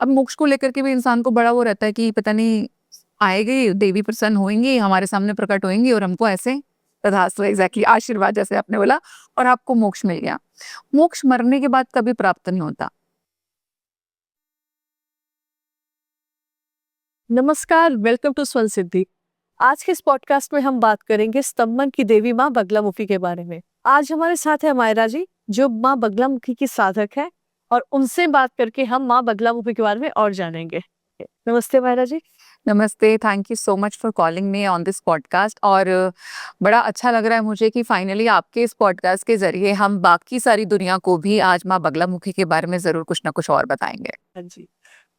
अब मोक्ष को लेकर के भी इंसान को बड़ा वो रहता है कि पता नहीं आएगी देवी प्रसन्न होंगी, हमारे सामने प्रकट होंगी और हमको ऐसे तथास्तु एग्जैक्टली आशीर्वाद जैसे आपने बोला और आपको मोक्ष मिल गया। मोक्ष मरने के बाद कभी प्राप्त नहीं होता। नमस्कार, वेलकम टू स्वन सिद्धि। आज के इस पॉडकास्ट में हम बात करेंगे स्तंभन की देवी माँ बगलामुखी के बारे में। आज हमारे साथ है मायरा जी, जो माँ बगलामुखी की साधक है, और उनसे बात करके हम माँ बगलामुखी के बारे में और जानेंगे। नमस्ते मायरा जी। नमस्ते, thank you so much for calling me on this podcast. और बड़ा अच्छा लग रहा है मुझे कि फाइनली आपके इस पॉडकास्ट के जरिए हम बाकी सारी दुनिया को भी आज माँ बगलामुखी के बारे में जरूर कुछ ना कुछ और बताएंगे। हाँ जी।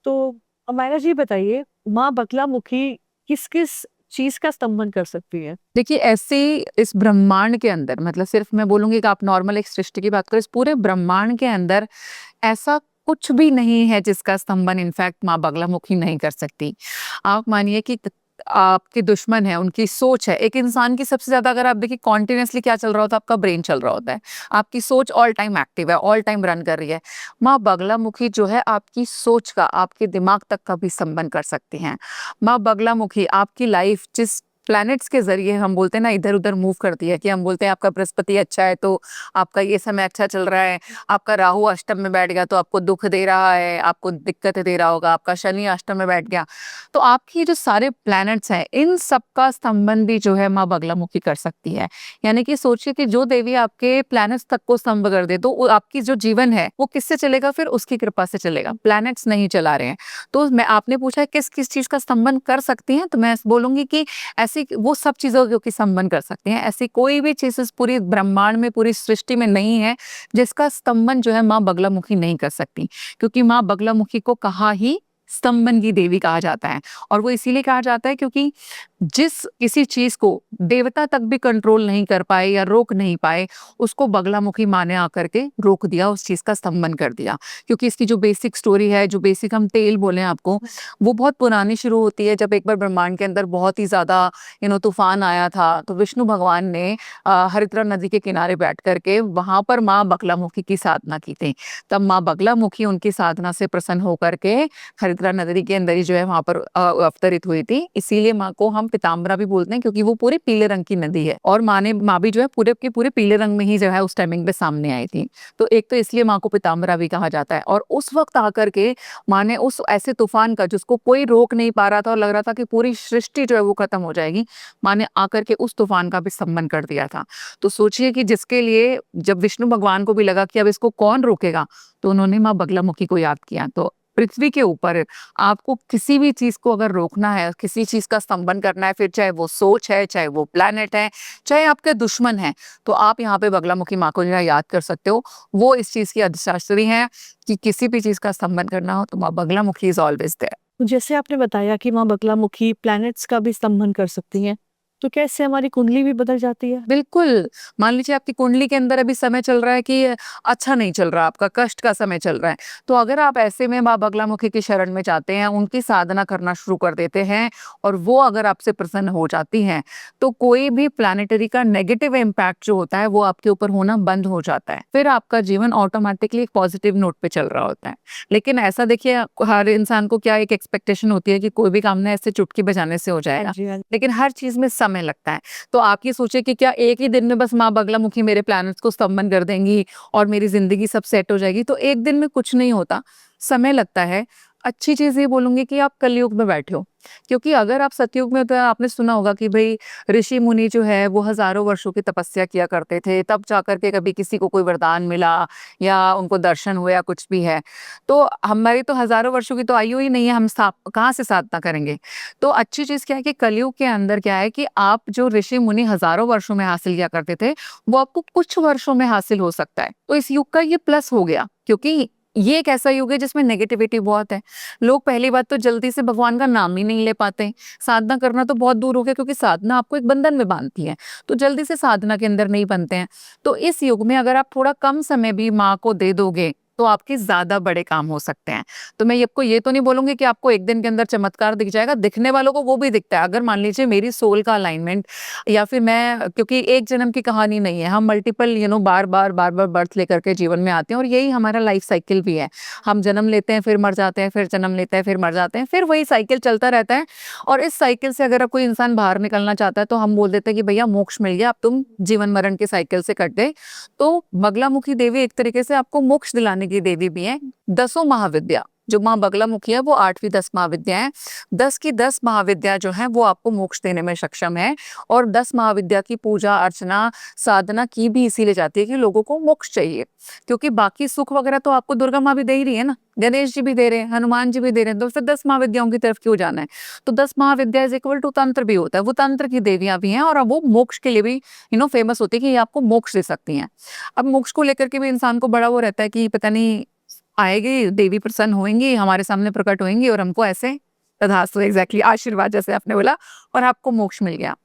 तो मायरा जी बताइए, माँ बगलामुखी किस किस चीज का स्तंभन कर सकती है? देखिए, ऐसे इस ब्रह्मांड के अंदर, मतलब सिर्फ मैं बोलूंगी कि आप नॉर्मल एक सृष्टि की बात करें, इस पूरे ब्रह्मांड के अंदर ऐसा कुछ भी नहीं है जिसका स्तंभन इनफैक्ट माँ बगलामुखी नहीं कर सकती। आप मानिए कि आपके दुश्मन है, उनकी सोच है। एक इंसान की सबसे ज्यादा अगर आप देखिए कॉन्टिन्यूसली क्या चल रहा होता है, आपका ब्रेन चल रहा होता है, आपकी सोच ऑल टाइम एक्टिव है, ऑल टाइम रन कर रही है। माँ बगलामुखी जो है आपकी सोच का, आपके दिमाग तक का भी संबंध कर सकती हैं। माँ बगलामुखी आपकी लाइफ जिस प्लैनेट्स के जरिए हम बोलते हैं ना इधर उधर मूव करती है, कि हम बोलते हैं आपका बृहस्पति अच्छा है तो आपका ये समय अच्छा चल रहा है, आपका राहु अष्टम में बैठ गया तो आपको दुख दे रहा है, आपको दिक्कतें दे रहा होगा, आपका शनि अष्टम में बैठ गया, तो आपकी जो सारे प्लैनेट्स हैं इन सबका स्तंभन भी जो है माँ बगलामुखी कर सकती है। यानी कि सोचिए कि जो देवी आपके प्लैनेट्स तक को स्तंभ कर दे तो आपकी जो जीवन है वो किससे चलेगा? फिर उसकी कृपा से चलेगा, प्लैनेट्स नहीं चला रहे हैं। तो मैं आपने पूछा है किस किस चीज का स्तंभन कर सकती हैं, तो मैं बोलूंगी कि ऐसी वो सब चीजों की संबंध कर सकते हैं। ऐसी कोई भी चीज इस पूरी ब्रह्मांड में, पूरी सृष्टि में नहीं है जिसका स्तंभन जो है माँ बगलामुखी नहीं कर सकती, क्योंकि माँ बगलामुखी को कहा ही स्तंभन की देवी कहा जाता है। और वो इसीलिए कहा जाता है क्योंकि जिस किसी चीज को देवता तक भी कंट्रोल नहीं कर पाए या रोक नहीं पाए, उसको बगलामुखी माँ ने आकर के रोक दिया, उस चीज का स्तंभन कर दिया। क्योंकि इसकी जो बेसिक स्टोरी है, जो बेसिक हम टेल बोले आपको, वो बहुत पुरानी शुरू होती है। जब एक बार ब्रह्मांड के अंदर बहुत ही ज्यादा तूफान आया था, तो विष्णु भगवान ने हरिद्रा नदी के किनारे बैठ करके वहां पर माँ बगलामुखी की साधना की थी। तब माँ बगलामुखी उनकी साधना से प्रसन्न होकर के हरिद्रा नदी के अंदर ही जो है वहां पर अवतरित हुई थी। इसीलिए माँ को हम पीताम्बरा भी बोलते हैं, क्योंकि वो पूरे पीले रंग की नदी है और माँ भी जो है पूरे के पूरे पीले रंग में ही जो है उस टाइमिंग पे सामने आई थी। तो एक तो इसलिए माँ को पीताम्बरा भी कहा जाता है। और उस वक्त आकर के माँ ने उस ऐसे तूफान का जिसको कोई रोक नहीं पा रहा था और लग रहा था कि पूरी सृष्टि जो है वो खत्म हो जाएगी, माँ ने आकर के उस तूफान का भी सम्मन कर दिया था। तो सोचिए कि जिसके लिए जब विष्णु भगवान को भी लगा कि अब इसको कौन रोकेगा, तो उन्होंने माँ बगलामुखी को याद किया। तो पृथ्वी के ऊपर आपको किसी भी चीज को अगर रोकना है, किसी चीज का स्तंभन करना है, फिर चाहे वो सोच है, चाहे वो प्लैनेट है, चाहे आपके दुश्मन है, तो आप यहाँ पे बगलामुखी माँ को जो है याद कर सकते हो। वो इस चीज की अधिशास्त्री है कि किसी भी चीज का स्तंभन करना हो तो माँ बगलामुखी इज ऑलवेज देयर। तो जैसे आपने बताया कि माँ बगलामुखी प्लैनेट्स का भी स्तंभन कर सकती हैं, तो क्या इससे हमारी कुंडली भी बदल जाती है? बिल्कुल। मान लीजिए आपकी कुंडली के अंदर अभी समय चल रहा है कि अच्छा नहीं चल रहा, आपका कष्ट का समय चल रहा है, तो अगर आप ऐसे में माँ बगलामुखी की शरण में जाते हैं, उनकी साधना करना शुरू कर देते हैं और वो अगर आपसे प्रसन्न हो जाती हैं, तो कोई भी प्लैनेटरी का नेगेटिव इम्पैक्ट जो होता है वो आपके ऊपर होना बंद हो जाता है। फिर आपका जीवन ऑटोमेटिकली एक पॉजिटिव नोट पे चल रहा होता है। लेकिन ऐसा देखिए, हर इंसान को क्या एक एक्सपेक्टेशन होती है कि कोई भी काम ना ऐसे चुटकी बजाने से हो हाँ जाएगा, जी, हाँ जी। लेकिन हर चीज में समय लगता है। तो आप ये सोचिए कि क्या एक ही दिन में बस माँ बगलामुखी मेरे प्लैनेट्स को स्तंभन कर देंगी और मेरी जिंदगी सब सेट हो जाएगी? तो एक दिन में कुछ नहीं होता, समय लगता है। अच्छी चीज ये बोलूंगी कि आप कलयुग में बैठे हो, क्योंकि अगर आप सतयुग में, तो आपने सुना होगा कि भाई ऋषि मुनि जो है वो हजारों वर्षों की तपस्या किया करते थे, तब जाकर के कभी किसी को कोई वरदान मिला या उनको दर्शन हुआ या कुछ भी है। तो हमारी तो हजारों वर्षों की तो आयु ही नहीं है, हम कहाँ से साधना करेंगे? तो अच्छी चीज क्या है कि कलयुग के अंदर क्या है कि आप जो ऋषि मुनि हजारों वर्षों में हासिल किया करते थे, वो आपको कुछ वर्षों में हासिल हो सकता है। तो इस युग का ये प्लस हो गया, क्योंकि ये एक ऐसा युग है जिसमें नेगेटिविटी बहुत है। लोग पहली बात तो जल्दी से भगवान का नाम ही नहीं ले पाते। साधना करना तो बहुत दूर हो गया, क्योंकि साधना आपको एक बंधन में बांधती है, तो जल्दी से साधना के अंदर नहीं बनते हैं। तो इस युग में अगर आप थोड़ा कम समय भी माँ को दे दोगे तो आपके ज़्यादा बड़े काम हो सकते हैं। तो मैं आपको ये तो नहीं बोलूँगी कि आपको एक दिन के अंदर चमत्कार दिख जाएगा, दिखने वालों को वो भी दिखता है। अगर मान लीजिए मेरी सोल का अलाइनमेंट या फिर मैं, क्योंकि एक जन्म की कहानी नहीं है, हम मल्टीपल बार-बार बर्थ लेकर के जीवन में आते हैं और यही हमारा लाइफ साइकिल भी है। हम जन्म लेते हैं, फिर मर जाते हैं, फिर जन्म लेते हैं, फिर मर जाते हैं, फिर वही साइकिल चलता रहता है और इस साइकिल से अगर कोई इंसान बाहर निकलना चाहता है तो हम बोल देते हैं कि भैया मोक्ष मिल गया, अब तुम जीवन मरण के साइकिल से कट गए। तो बगलामुखी देवी एक तरीके से आपको मोक्ष दिलाने की देवी भी है। दसों महाविद्या जो माँ बगलामुखी है वो 8वीं 10 महाविद्या है। 10 की 10 महाविद्या जो है वो आपको मोक्ष देने में सक्षम है और 10 महाविद्या की पूजा अर्चना साधना की भी इसीलिए जाती है कि लोगों को मोक्ष चाहिए, क्योंकि बाकी सुख वगैरह तो आपको दुर्गा माँ भी दे ही रही है ना, गणेश जी भी दे रहे हैं, हनुमान जी भी दे रहे हैं, तो फिर 10 महाविद्याओं की तरफ क्यों जाना है। तो 10 महाविद्या इज इक्वल टू तंत्र भी होता है, वो तंत्र की देवियां भी हैं और अब वो मोक्ष के लिए भी फेमस होती है कि ये आपको मोक्ष दे सकती हैं। अब मोक्ष को लेकर के भी इंसान को बड़ा वो रहता है कि पता नहीं आएगी देवी, प्रसन्न होंगी, हमारे सामने प्रकट होंगी और हमको ऐसे तथास्तु, एग्जैक्टली आशीर्वाद जैसे आपने बोला, और आपको मोक्ष मिल गया।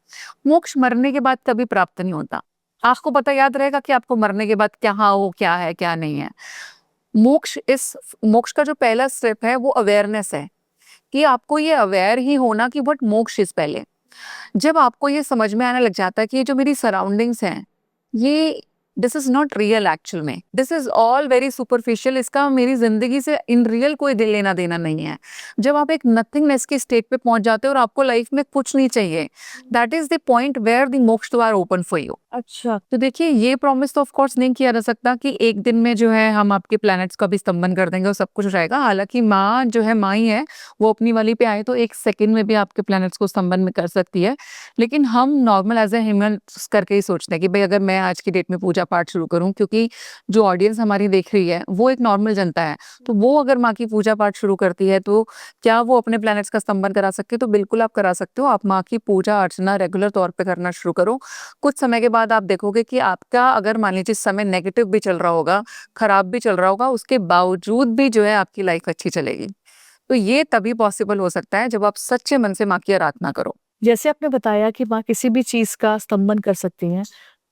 मोक्ष मरने के बाद कभी प्राप्त नहीं होता। आपको पता याद रहेगा कि आपको मरने के बाद क्या हो, क्या है, क्या नहीं है। मोक्ष का जो पहला स्टेप है वो अवेयरनेस है कि आपको ये अवेयर ही होना कि व्हाट मोक्ष इज पहले। जब आपको ये समझ में आने लग जाता है कि ये जो मेरी सराउंडिंग्स हैं ये this is not real, actual में this is all very superficial, इसका मेरी जिंदगी से इन रियल कोई दिल लेना देना नहीं है। जब आप एक नथिंगनेस की स्टेट पे पहुंच जाते हो और आपको लाइफ में कुछ नहीं चाहिए, that is the point where the moksha dwar open for you. अच्छा, तो देखिए ये प्रॉमिस तो ऑफ कोर्स नहीं किया जा सकता कि एक दिन में जो है हम आपके प्लैनेट्स का भी स्तंभन कर देंगे और सब कुछ हो जाएगा। हालांकि माँ जो है माँ ही है, वो अपनी वाली पे आए तो एक सेकंड में भी आपके प्लैनेट्स को स्तंभन में कर सकती है। लेकिन हम नॉर्मल एज ए ह्यूमन करके ही सोचते हैं कि भाई अगर मैं आज की डेट में पूजा पाठ शुरू करूं, क्योंकि जो ऑडियंस हमारी देख रही है वो एक नॉर्मल जनता है, तो वो अगर माँ की पूजा पाठ शुरू करती है तो क्या वो अपने प्लैनेट्स का स्तंभन करा सकती है? तो बिल्कुल आप करा सकते हो। आप माँ की पूजा अर्चना रेगुलर तौर पर करना शुरू करो। कुछ समय के बाद आप देखोगे कि आपका अगर मान लीजिए समय नेगेटिव भी चल रहा होगा, खराब भी चल रहा होगा, उसके बावजूद भी जो है आपकी लाइफ अच्छी चलेगी। तो ये तभी पॉसिबल हो सकता है जब आप सच्चे मन से माँ की आराधना करो। जैसे आपने बताया कि माँ किसी भी चीज का स्तंभन कर सकती हैं,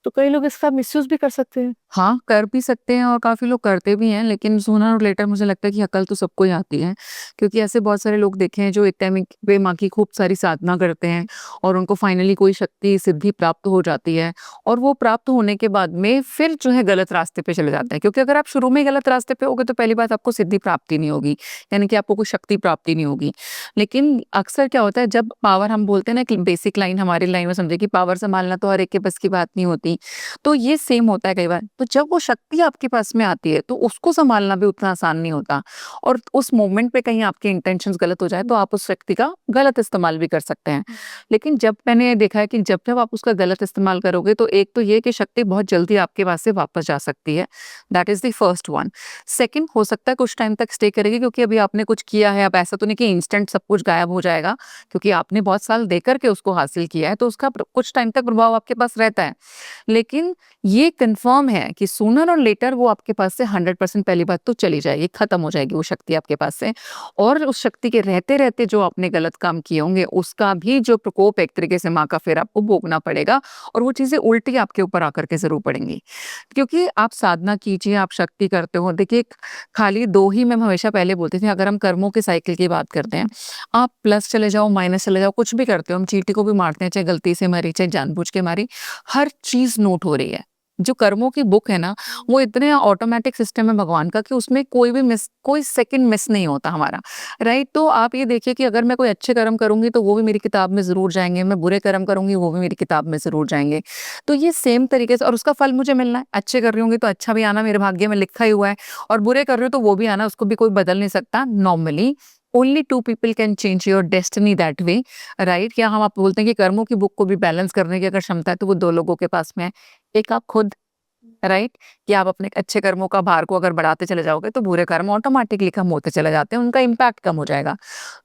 तो कई लोग इसका मिसयूज भी कर सकते हैं। हाँ, कर भी सकते हैं और काफ़ी लोग करते भी हैं, लेकिन सूनर और लेटर मुझे लगता है कि अकल तो सबको ही आती है, क्योंकि ऐसे बहुत सारे लोग देखे हैं जो एक टाइम पे माँ की खूब सारी साधना करते हैं और उनको फाइनली कोई शक्ति सिद्धि प्राप्त हो जाती है और वो प्राप्त होने के बाद में फिर जो है गलत रास्ते पे चले जाते हैं, क्योंकि अगर आप शुरू में ही गलत रास्ते पे होगे तो पहली बात आपको सिद्धि प्राप्ति नहीं होगी, यानी कि आपको कोई शक्ति प्राप्ति नहीं होगी। लेकिन अक्सर क्या होता है जब पावर, हम बोलते हैं ना कि बेसिक लाइन हमारी लाइन में समझे कि पावर संभालना तो हर एक के बस की बात नहीं होती, तो ये सेम होता है कई बार। तो जब वो शक्ति आपके पास में आती है तो उसको संभालना भी उतना आसान नहीं होता और उस मोमेंट पे कहीं आपके इंटेंशंस गलत हो जाए तो आप उस शक्ति का गलत इस्तेमाल भी कर सकते हैं। लेकिन जब मैंने देखा है कि जब जब आप उसका गलत इस्तेमाल करोगे तो एक तो ये कि शक्ति बहुत जल्दी आपके पास से वापस जा सकती है, that is the first one. Second, हो सकता है कुछ टाइम तक स्टे करेगी, क्योंकि अभी आपने कुछ किया है, अब ऐसा तो नहीं कि इंस्टेंट सब कुछ गायब हो जाएगा, क्योंकि आपने बहुत साल देकर के उसको हासिल किया है, तो उसका कुछ टाइम तक प्रभाव आपके पास रहता है। लेकिन ये कंफर्म है कि सूनर और लेटर वो आपके पास से 100% पहली बात तो चली जाएगी, खत्म हो जाएगी वो शक्ति आपके पास से, और उस शक्ति के रहते रहते जो आपने गलत काम किए होंगे उसका भी जो प्रकोप एक तरीके से माँ का फिर आपको भोगना पड़ेगा और वो चीजें उल्टी आपके ऊपर आकर के जरूर पड़ेंगी। क्योंकि आप साधना कीजिए, आप शक्ति करते हो, देखिए खाली दो ही मैं हमेशा पहले बोलती थी, अगर हम कर्मों के साइकिल की बात करते हैं, आप प्लस चले जाओ माइनस चले जाओ, कुछ भी करते हो, हम चींटी को भी मारते हैं, चाहे गलती से मारी चाहे जानबूझ के मारी, हर चीज नोट हो रही है। जो कर्मों की बुक है ना वो इतने ऑटोमेटिक सिस्टम है भगवान का कि उसमें कोई सेकंड मिस नहीं होता हमारा, राइट। तो आप ये देखिए कि अगर मैं कोई अच्छे कर्म करूंगी तो वो भी मेरी किताब में जरूर जाएंगे, मैं बुरे कर्म करूंगी वो भी मेरी किताब में जरूर जाएंगे। तो ये सेम तरीके से, और उसका फल मुझे मिलना है, अच्छे कर रही होंगी तो अच्छा भी आना मेरे भाग्य में लिखा ही हुआ है, और बुरे कर रहे हो तो वो भी आना, उसको भी कोई बदल नहीं सकता। Normally only 2 people can change your destiny that way, right. या हम आप बोलते हैं कि कर्मों की बुक को भी बैलेंस करने की अगर क्षमता है तो वो 2 लोगों के पास में है, एक आप खुद, राइट, कि आप अपने अच्छे कर्मों का भार को अगर बढ़ाते चले जाओगे तो बुरे कर्म ऑटोमेटिकली कम होते चले जाते हैं, उनका इम्पैक्ट कम हो जाएगा।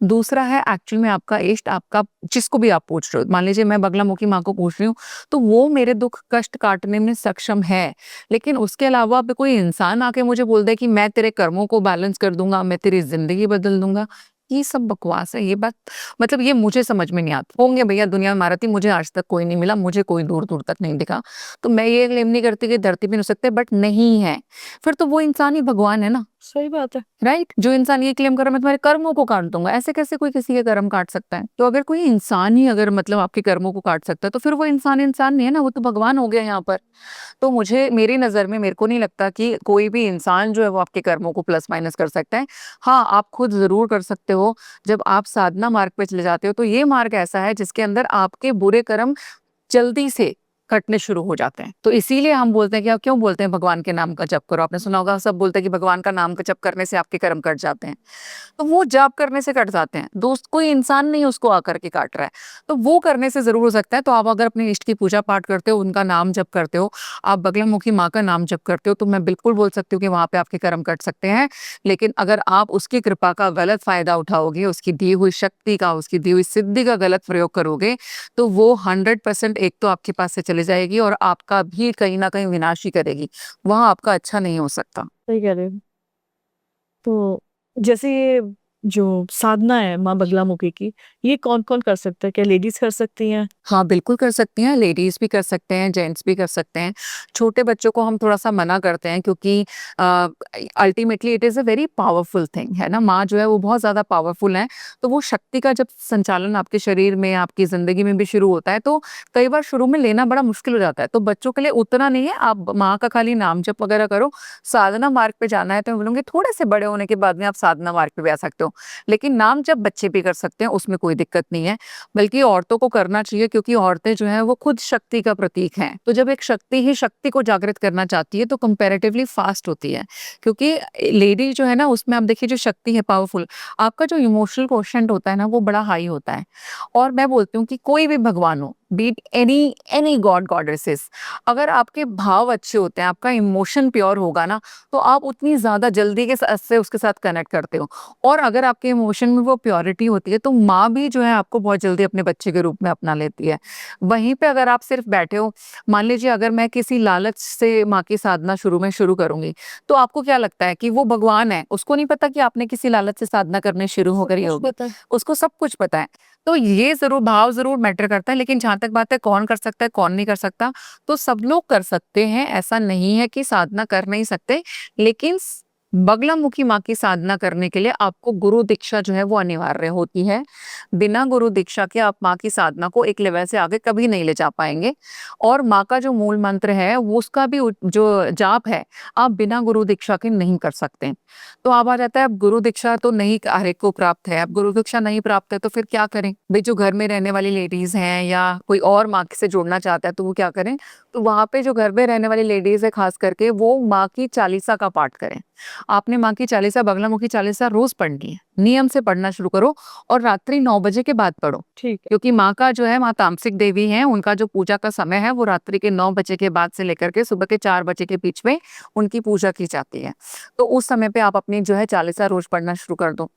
दूसरा है एक्चुअल में आपका इष्ट, आपका जिसको भी आप पूछ रहे हो, मान लीजिए मैं बगलामुखी माँ को पूछ रही हूँ तो वो मेरे दुख कष्ट काटने में सक्षम है, लेकिन उसके अलावा अब कोई इंसान आके मुझे बोल दे कि मैं तेरे कर्मों को बैलेंस कर दूंगा, मैं तेरी जिंदगी बदल दूंगा, ये सब बकवास है। ये बात मतलब ये मुझे समझ में नहीं आता। होंगे भैया दुनिया में महारथी, मुझे आज तक कोई नहीं मिला, मुझे कोई दूर-दूर तक नहीं दिखा। तो मैं ये क्लेम नहीं करती कि धरती पे नहीं हो सकते, बट नहीं है। फिर तो वो इंसान ही भगवान है ना, सही बात है। राइट? जो इंसान ये क्लेम कर रहा है मैं तुम्हारे कर्मों को काट दूँगा, ऐसे कैसे कोई किसी के कर्म काट सकता है? तो अगर कोई इंसान ही अगर मतलब आपके कर्मों को काट सकता है, तो फिर वो इंसान नहीं है ना, वो तो भगवान हो गया यहाँ पर। तो मुझे मेरी नज़र में मेरे को नहीं लगता कि कोई भी इंसान जो है वो आपके कर्मों को प्लस माइनस कर सकता है। हाँ, आप खुद ज़रूर कर सकते हो। जब आप साधना मार्ग पे चले जाते हो तो ये मार्ग ऐसा है जिसके अंदर आपके बुरे कर्म जल्दी से कटने शुरू हो जाते हैं। तो इसीलिए हम बोलते हैं कि आप क्यों बोलते हैं भगवान के नाम का जप करो? आपने सुना होगा सब बोलते हैं कि भगवान का नाम का जप करने से आपके कर्म कट जाते हैं। तो वो जाप करने से कट जाते हैं। दोस्त कोई इंसान नहीं उसको आकर के काट रहा है। तो वो करने से ज़रूर हो सकता है। तो आप अगर अपने इष्ट की पूजा पाठ करते हो, उनका नाम जप करते हो, आप बगलामुखी माँ का नाम जप करते हो, तो मैं बिल्कुल बोल सकती हूँ कि वहाँ पे आपके कर्म कट सकते हैं। लेकिन अगर आप उसकी कृपा का गलत फ़ायदा उठाओगे, उसकी दी हुई शक्ति का, उसकी दी हुई सिद्धि का गलत प्रयोग करोगे, तो वो 100% एक तो आपके पास से चली जाएगी और आपका भी कहीं न कहीं विनाश ही करेगी। वहाँ आपका अच्छा नहीं हो सकता। सही कह रहे हो। तो जैसे ये जो साधना है माँ बगलामुखी की, ये कौन-कौन कर सकता है? क्या लेडीज़ कर सकती हैं? हाँ, बिल्कुल कर सकती हैं, लेडीज़ भी कर सकते हैं, जेंट्स भी कर सकते हैं। छोटे बच्चों को हम थोड़ा-सा मना करते हैं क्योंकि ultimately it is a very powerful thing, है ना? माँ जो है वो बहुत ज़्यादा पावरफुल है, तो वो शक्ति का जब संचालन आपके शरीर में, आपकी ज़िंदगी में भी शुरू होता है, तो कई बार शुरू में लेना बड़ा मुश्किल हो जाता है। तो बच्चों के लिए उतना नहीं है, आप माँ का खाली नाम जप वगैरह करो। साधना मार्ग पे जाना है तो मैं बोलूँगी थोड़े से बड़े होने के बाद में आप साधना मार्ग पे भी आ सकते हो। लेकिन नाम जप बच्चे भी कर सकते हैं, उसमें कोई दिक्कत नहीं है। बल्कि औरतों को करना चाहिए क्योंकि औरतें जो हैं वो खुद शक्ति का प्रतीक हैं। तो जब एक शक्ति ही शक्ति को जागृत करना चाहती है तो कंपैरेटिवली फास्ट होती है। क्योंकि लेडी जो है ना उसमें आप देखिए जो शक्ति है पावरफुल, आपका जो इमोशनल क्वोशंट होता है ना वो बड़ा हाई होता है। और मैं बोलती हूँ कि कोई भी भगवान हो, B it any any God goddesses, अगर आपके भाव अच्छे होते हैं, आपका इमोशन प्योर होगा ना, तो आप उतनी ज़्यादा जल्दी के साथ से उसके साथ कनेक्ट करते हो। और अगर आपके इमोशन में वो प्योरिटी होती है तो माँ भी जो है आपको बहुत जल्दी अपने बच्चे के रूप में अपना लेती है। वहीं पे अगर आप सिर्फ बैठे हो, मान लीजिए अगर मैं किसी लालच से माँ की साधना शुरू करूँगी, तो आपको क्या लगता है कि वो भगवान है, उसको नहीं पता कि आपने किसी लालच से साधना करने शुरू हो सब करी कुछ होगी? पता है। उसको सब कुछ पता है। तो ये ज़रूर भाव ज़रूर मैटर करता है, लेकिन जहाँ तक बात है कौन कर सकता है, कौन नहीं कर सकता, तो सब लोग कर सकते हैं, ऐसा नहीं है कि साधना कर नहीं सकते। लेकिन बगलामुखी माँ की साधना करने के लिए आपको गुरु दीक्षा जो है वो अनिवार्य होती है। बिना गुरु दीक्षा के आप माँ की साधना को एक लेवल से आगे कभी नहीं ले जा पाएँगे। और माँ का जो मूल मंत्र है वो उसका भी जो जाप है, आप बिना गुरु दीक्षा के नहीं कर सकते। तो अब आ जाता है अब गुरु दीक्षा तो नहीं हर एक को प्राप्त है, अब गुरु दीक्षा नहीं प्राप्त है तो फिर क्या करें? भई जो घर में रहने वाली लेडीज़ हैं या कोई और माँ से जुड़ना चाहता है तो वो क्या करें? तो वहाँ पे जो घर में रहने वाली लेडीज़ है ख़ास करके वो माँ की चालीसा का पाठ करें। आपने माँ की चालीसा, बगलामुखी चालीसा रोज़ पढ़नी है। नियम से पढ़ना शुरू करो और रात्रि 9 बजे के बाद पढ़ो। ठीक है। क्योंकि माँ का जो है माँ तामसिक देवी हैं, उनका जो पूजा का समय है वो रात्रि के 9 बजे के बाद से लेकर के सुबह के 4 बजे के बीच में उनकी पूजा की जाती है। तो उस समय पे आप अपनी जो है चालीसा रोज़ पढ़ना शुरू कर दो।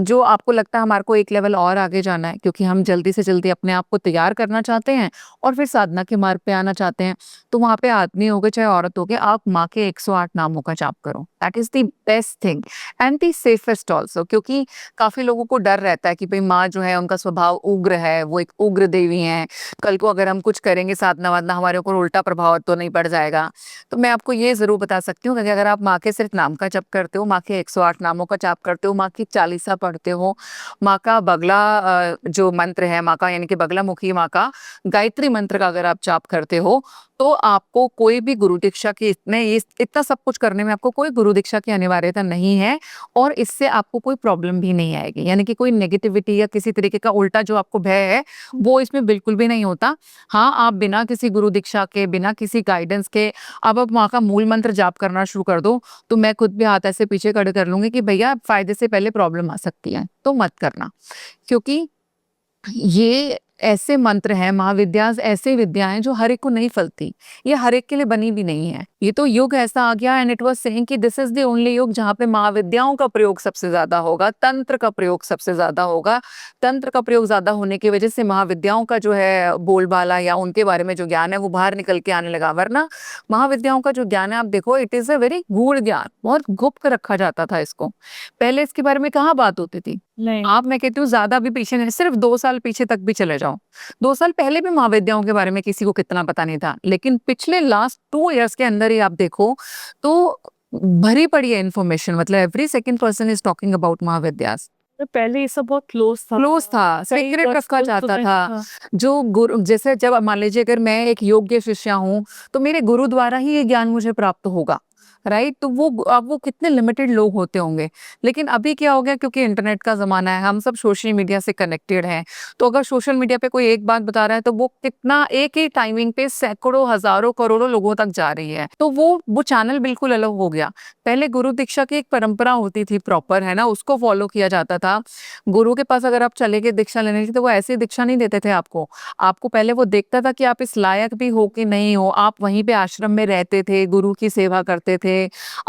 जो आपको लगता है हमारे को एक लेवल और आगे जाना है क्योंकि हम जल्दी से जल्दी अपने आप को तैयार करना चाहते हैं और फिर साधना के मार्ग पे आना चाहते हैं, तो वहाँ पे आदमी हो गए चाहे औरत हो गए, आप माँ के 108 नामों का जाप करो। That is the best thing and the safest also, क्योंकि काफ़ी लोगों को डर रहता है कि भई माँ जो है उनका स्वभाव उग्र है, वो एक उग्र देवी हैं। कल को अगर हम कुछ करेंगे साधना-वाधना हमारे ऊपर उल्टा प्रभाव तो नहीं पड़ जाएगा। तो मैं आपको ये ज़रूर बता सकती हूँ कि अगर आप माँ के सिर्फ नाम का जप करते हो, माँ के 108 नामों का जाप करते हो, माँ की चालीसा पढ़ते हो, माँ का बगला जो मंत्र है माँ का यानी कि बगलामुखी माँ का गायत्री मंत्र का अगर आप जाप करते हो, तो आपको कोई भी गुरु दीक्षा की इतना सब कुछ करने में आपको कोई गुरु दीक्षा की अनिवार्यता नहीं है और इससे आपको कोई प्रॉब्लम भी नहीं आएगी। यानी कि कोई नेगेटिविटी या किसी तरीके का उल्टा जो आपको भय है, वो इसमें बिल्कुल भी नहीं होता। हाँ, आप बिना किसी गुरु दीक्षा के, बिना किसी गाइडेंस के अब आप माँ का मूल मंत्र जाप करना शुरू कर दो, तो मैं खुद भी हाथ ऐसे पीछे खड़े कर लूँगी कि भैया फ़ायदे से पहले प्रॉब्लम आ सकती है, तो मत करना। क्योंकि ये ऐसे मंत्र हैं, महाविद्या ऐसे विद्याएं हैं जो हर एक को नहीं फलती, ये हर एक के लिए बनी भी नहीं है। ये तो युग ऐसा आ गया एंड इट वाज सेइंग कि दिस इज द ओनली युग जहाँ पे महाविद्याओं का प्रयोग सबसे ज्यादा होगा, तंत्र का प्रयोग सबसे ज्यादा होगा। तंत्र का प्रयोग ज्यादा होने की वजह से महाविद्याओं का जो है बोलबाला या उनके बारे में जो ज्ञान है वो बाहर निकल के आने लगा। वरना महाविद्याओं का जो ज्ञान है आप देखो, इट इज अ वेरी गूढ़ ज्ञान, बहुत गुप्त रखा जाता था इसको। पहले इसके बारे में कहाँ बात होती थी। नहीं। आप, मैं कहती हूँ ज्यादा भी पीछे नहीं, सिर्फ 2 साल पीछे तक भी चले जाओ, 2 साल पहले भी महाविद्याओं के बारे में किसी को कितना पता नहीं था। लेकिन पिछले लास्ट 2 इयर्स के अंदर ही आप देखो तो भरी पड़ी है इन्फॉर्मेशन, मतलब every second person is talking about Mahavidyas. तो पहले ये सब बहुत क्लोज था। क्लोज था, कई सीक्रेट रखा वर्षों जाता से- था। हाँ। जो गुरु, जैसे जब मान लीजिए अगर मैं एक योग्य शिष्या हूँ तो मेरे गुरु द्वारा ही ये ज्ञान मुझे प्राप्त होगा, राइट। तो वो अब वो कितने लिमिटेड लोग होते होंगे। लेकिन अभी क्या हो गया, क्योंकि इंटरनेट का जमाना है, हम सब सोशल मीडिया से कनेक्टेड हैं। तो अगर सोशल मीडिया पे कोई एक बात बता रहा है तो वो कितना एक ही टाइमिंग पे सैकड़ों हजारों करोड़ों लोगों तक जा रही है। तो वो चैनल बिल्कुल अलग हो गया। पहले गुरु दीक्षा की एक परंपरा होती थी प्रॉपर, है ना, उसको फॉलो किया जाता था। गुरु के पास अगर आप चले गए दीक्षा लेने की तो वो ऐसी दीक्षा नहीं देते थे आपको। आपको पहले वो देखता था कि आप इस लायक भी हो कि नहीं हो। आप वहीं पे आश्रम में रहते थे, गुरु की सेवा करते थे,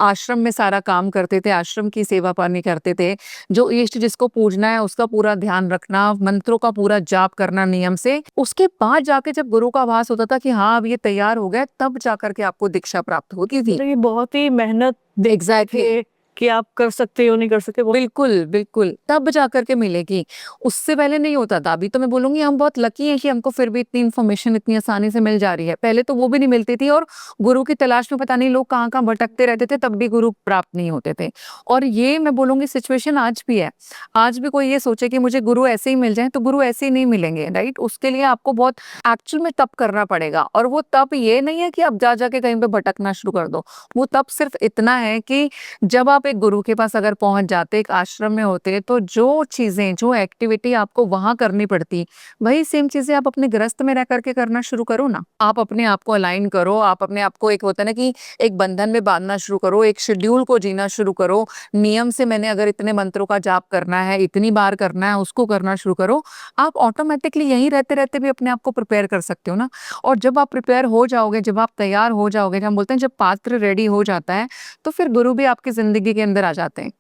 आश्रम में सारा काम करते थे, आश्रम की सेवा पानी करते थे। जो इष्ट जिसको पूजना है उसका पूरा ध्यान रखना, मंत्रों का पूरा जाप करना नियम से। उसके बाद जाके जब गुरु का आभास होता था कि हाँ अब ये तैयार हो गया, तब जाकर के आपको दीक्षा प्राप्त होती थी। तो ये बहुत ही मेहनत एग्जैक्टली, थे कि आप कर सकते हो नहीं कर सकते वो। बिल्कुल बिल्कुल, तब जाकर के मिलेगी, उससे पहले नहीं होता था। अभी तो मैं बोलूंगी हम बहुत लकी हैं कि हमको फिर भी इतनी इन्फॉर्मेशन इतनी आसानी से मिल जा रही है। पहले तो वो भी नहीं मिलती थी और गुरु की तलाश में पता नहीं लोग कहाँ कहाँ भटकते रहते थे, तब भी गुरु प्राप्त नहीं होते थे। और ये मैं बोलूंगी सिचुएशन आज भी है। आज भी कोई ये सोचे कि मुझे गुरु ऐसे ही मिल जाए तो गुरु ऐसे ही नहीं मिलेंगे, राइट। उसके लिए आपको बहुत एक्चुअल में तप करना पड़ेगा। और वो तप ये नहीं है कि आप जा जाके कहीं पे भटकना शुरू कर दो। वो तप सिर्फ इतना है कि जब आप एक गुरु के पास अगर पहुंच जाते, एक आश्रम में होते, तो जो चीजें, जो एक्टिविटी आपको वहां करनी पड़ती, वही सेम चीजें आप अपने गृहस्थ में रह करके करना शुरू करो ना। आप अपने आप को अलाइन करो, आप अपने आप को, एक होता है ना कि एक बंधन में बांधना शुरू करो, एक शेड्यूल को जीना शुरू करो। नियम से मैंने अगर इतने मंत्रों का जाप करना है, इतनी बार करना है, उसको करना शुरू करो। आप ऑटोमेटिकली यहीं रहते रहते भी अपने आप को प्रिपेयर कर सकते हो ना। और जब आप प्रिपेयर हो जाओगे, जब आप तैयार हो जाओगे, हम बोलते हैं जब पात्र रेडी हो जाता है तो फिर गुरु भी आपकी जिंदगी के अंदर आ जाते हैं।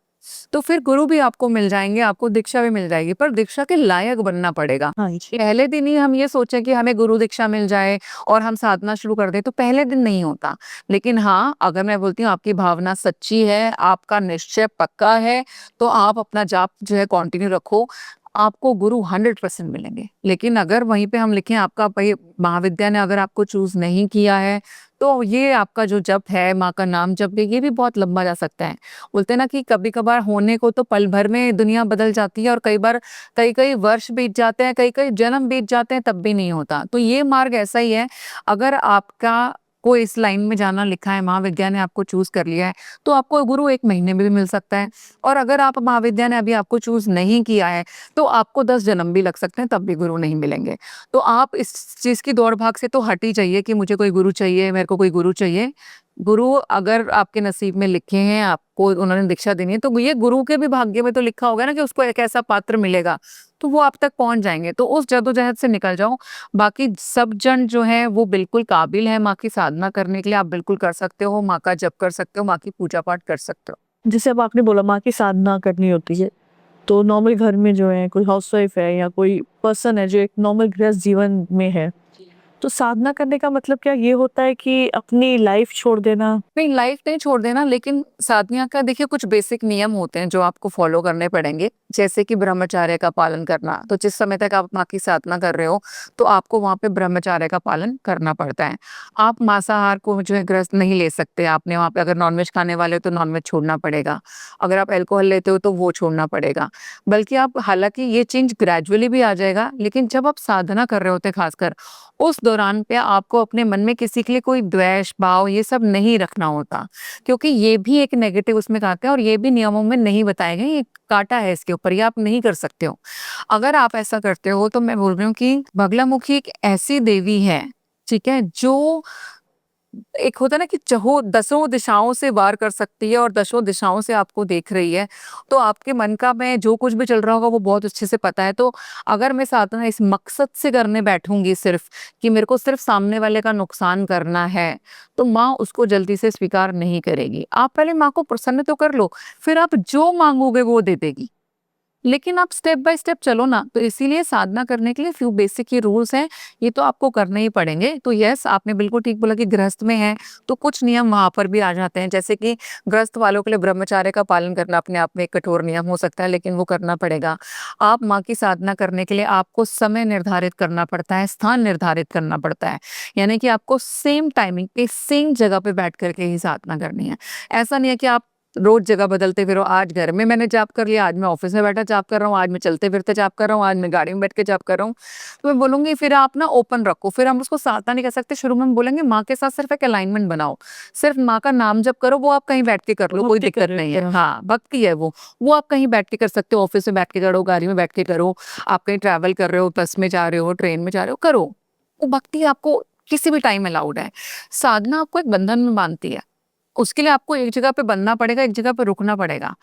तो फिर गुरु भी आपको मिल जाएंगे, आपको दीक्षा भी मिल जाएगी, पर दीक्षा के लायक बनना पड़ेगा। हाँ जी। पहले दिन ही हम ये सोचें कि हमें गुरु दीक्षा मिल जाए और हम साधना शुरू कर दें तो पहले दिन नहीं होता। लेकिन हाँ, अगर मैं बोलती हूँ आपकी भावना सच्ची है, आपका निश्चय पक्का है, तो आप अपना जाप जो है कंटिन्यू रखो, आपको गुरु 100% मिलेंगे। लेकिन अगर वहीं पे हम लिखें आपका भाई महाविद्या ने अगर आपको चूज नहीं किया है तो ये आपका जो जप है, माँ का नाम जप है, ये भी बहुत लंबा जा सकता है। बोलते हैं ना कि कभी कभार होने को तो पल भर में दुनिया बदल जाती है और कई बार कई कई वर्ष बीत जाते हैं, कई कई जन्म बीत जाते हैं, तब भी नहीं होता। तो ये मार्ग ऐसा ही है। अगर आपका को इस लाइन में जाना लिखा है, महाविद्या ने आपको चूज कर लिया है, तो आपको गुरु 1 महीने में भी मिल सकता है। और अगर आप महाविद्या ने अभी आपको चूज नहीं किया है तो आपको 10 जन्म भी लग सकते हैं, तब भी गुरु नहीं मिलेंगे। तो आप इस चीज की दौड़ भाग से तो हट ही जाइए कि मुझे कोई गुरु चाहिए, मेरे को कोई गुरु चाहिए। गुरु अगर आपके नसीब में लिखे हैं, आपको उन्होंने दीक्षा देनी है, तो ये गुरु के भी भाग्य में तो लिखा होगा ना कि उसको एक ऐसा पात्र मिलेगा, तो वो आप तक पहुंच जाएंगे। तो उस जद्दोजहद से निकल जाओ। बाकी सब जन जो है वो बिल्कुल काबिल है माँ की साधना करने के लिए। आप बिल्कुल कर सकते हो, माँ का जप कर सकते हो, माँ की पूजा पाठ कर सकते हो। जैसे अब आपने बोला माँ की साधना करनी होती है, तो नॉर्मल घर में जो है कोई हाउसवाइफ है या कोई पर्सन है जो एक नॉर्मल गृहस्थ जीवन में है, तो साधना करने का मतलब क्या ये होता है कि अपनी लाइफ छोड़ देना? नहीं, लाइफ नहीं छोड़ देना, लेकिन साधना का देखिए कुछ बेसिक नियम होते हैं जो आपको फॉलो करने पड़ेंगे। जैसे कि ब्रह्मचर्य का पालन करना। तो जिस समय तक आप माँ की साधना कर रहे हो तो आपको वहाँ पे ब्रह्मचर्य का पालन करना पड़ता है। आप मांसाहार को जो है ग्रस्त नहीं ले सकते। आपने वहाँ पे अगर नॉनवेज खाने वाले हो तो नॉनवेज छोड़ना पड़ेगा। अगर आप अल्कोहल लेते हो तो वो छोड़ना पड़ेगा। बल्कि आप, हालांकि ये चेंज ग्रेजुअली भी आ जाएगा, लेकिन जब आप साधना कर रहे होते हैं खासकर उस दौरान पे आपको अपने मन में किसी के लिए कोई द्वेष भाव ये सब नहीं रखना होता, क्योंकि ये भी एक नेगेटिव उसमें आता है और ये भी नियमों में नहीं बताए गए। ये काटा है इसके ऊपर, ये आप नहीं कर सकते हो। अगर आप ऐसा करते हो तो मैं बोल रही हूँ कि बगलामुखी एक ऐसी देवी है, ठीक है, जो एक होता है ना कि चहो दसों दिशाओं से वार कर सकती है और दसों दिशाओं से आपको देख रही है, तो आपके मन का में जो कुछ भी चल रहा होगा वो बहुत अच्छे से पता है। तो अगर मैं साधना इस मकसद से करने बैठूँगी सिर्फ़ कि मेरे को सिर्फ़ सामने वाले का नुकसान करना है, तो माँ उसको जल्दी से स्वीकार नहीं करेगी। आप पहले माँ को प्रसन्न तो कर लो, फिर आप जो माँगोगे वो दे देगी। लेकिन आप स्टेप बाय स्टेप चलो ना, तो इसीलिए साधना करने के लिए फ्यू बेसिक ही रूल्स हैं, ये तो आपको करने ही पड़ेंगे। तो यस, आपने बिल्कुल ठीक बोला कि गृहस्थ में हैं, तो कुछ नियम वहाँ पर भी आ जाते हैं, जैसे कि गृहस्थ वालों के लिए ब्रह्मचर्य का पालन करना अपने आप में एक कठोर नियम हो सकता है, लेकिन वो करना पड़ेगा। आप माँ की साधना करने के लिए आपको समय निर्धारित करना पड़ता है, स्थान निर्धारित करना पड़ता है, यानी कि आपको सेम टाइमिंग पे, सेम जगह पे बैठ कर के ही साधना करनी है। ऐसा नहीं है कि आप रोज जगह बदलते फिरो, आज घर में मैंने जाप कर लिया, आज मैं ऑफिस में बैठा जाप कर रहा हूँ, आज मैं चलते-फिरते जाप कर रहा हूँ, आज मैं गाड़ी में बैठ के जाप कर रहा हूँ। तो मैं बोलूँगी फिर आप ना ओपन रखो, फिर हम उसको साधना नहीं कह सकते। शुरू में हम बोलेंगे माँ के साथ सिर्फ एक अलाइनमेंट बनाओ, सिर्फ माँ का नाम जप करो, वो आप कहीं बैठ के कर लो, कोई भक्ति कर दिक्कत रहे नहीं थे है। आप। हाँ, भक्ति है वो आप कहीं बैठ के कर सकते हो, ऑफिस में बैठ के करो, गाड़ी में बैठ के करो, आप कहीं ट्रैवल कर रहे हो, बस में जा रहे हो, ट्रेन में जा रहे हो, करो। वो भक्ति आपको किसी भी टाइम अलाउड है। साधना आपको एक बंधन में बाँधती है। उसके लिए आपको एक जगह पे बंधना पड़ेगा, एक जगह पे रुकना पड़ेगा।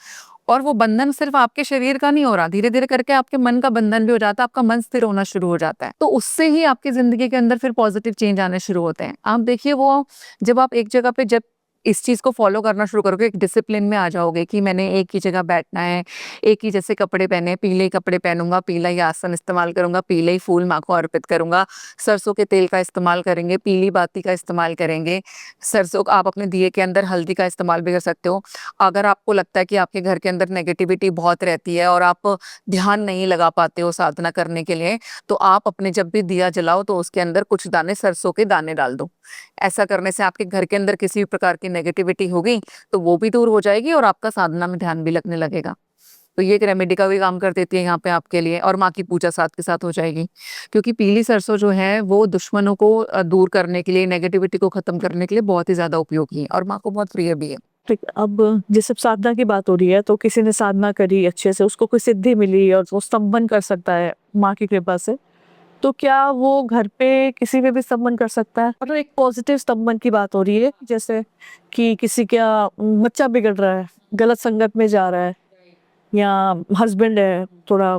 और वो बंधन सिर्फ़ आपके शरीर का नहीं हो रहा, धीरे-धीरे करके आपके मन का बंधन भी हो जाता है, आपका मन स्थिर होना शुरू हो जाता है। तो उससे ही आपकी ज़िंदगी के अंदर फिर पॉज़िटिव चेंज आने शुरू होते हैं। आप देखिए वो जब आप एक जगह पे जब इस चीज़ को फ़ॉलो करना शुरू करोगे, एक डिसिप्लिन में आ जाओगे कि मैंने एक ही जगह बैठना है, एक ही जैसे कपड़े पहने हैं, पीले कपड़े पहनूँगा, पीला ही आसन इस्तेमाल करूँगा, पीले ही फूल माँ को अर्पित करूँगा, सरसों के तेल का इस्तेमाल करेंगे, पीली बाती का इस्तेमाल करेंगे। सरसों का आप अपने दिए के अंदर हल्दी का इस्तेमाल भी कर सकते हो। अगर आपको लगता है कि आपके घर के अंदर नेगेटिविटी बहुत रहती है और आप ध्यान नहीं लगा पाते हो साधना करने के लिए, तो आप अपने जब भी दिया जलाओ तो उसके अंदर कुछ दाने सरसों के दाने डाल दो। ऐसा करने से आपके घर के अंदर किसी भी प्रकार की नेगेटिविटी होगी, तो वो भी दूर हो जाएगी और आपका साधना में ध्यान भी लगने लगेगा। तो ये एक रेमेडी का भी काम कर देती है यहाँ पे आपके लिए, और माँ की पूजा साथ के साथ हो जाएगी। क्योंकि पीली सरसों जो है वो दुश्मनों को दूर करने के लिए, नेगेटिविटी को खत्म करने के लिए बहुत ही ज़्यादा उपयोगी है और माँ को बहुत प्रिय भी है। ठीक, अब जैसे साधना की बात हो रही है, तो किसी ने साधना करी अच्छे से, उसको कोई सिद्धि मिली और वो स्तंभन कर सकता है माँ की कृपा से, तो क्या वो घर पे किसी पे भी स्तंभन कर सकता है? मतलब एक पॉजिटिव स्तंभन की बात हो रही है, जैसे कि किसी का बच्चा बिगड़ रहा है, गलत संगत में जा रहा है, या हस्बैंड है थोड़ा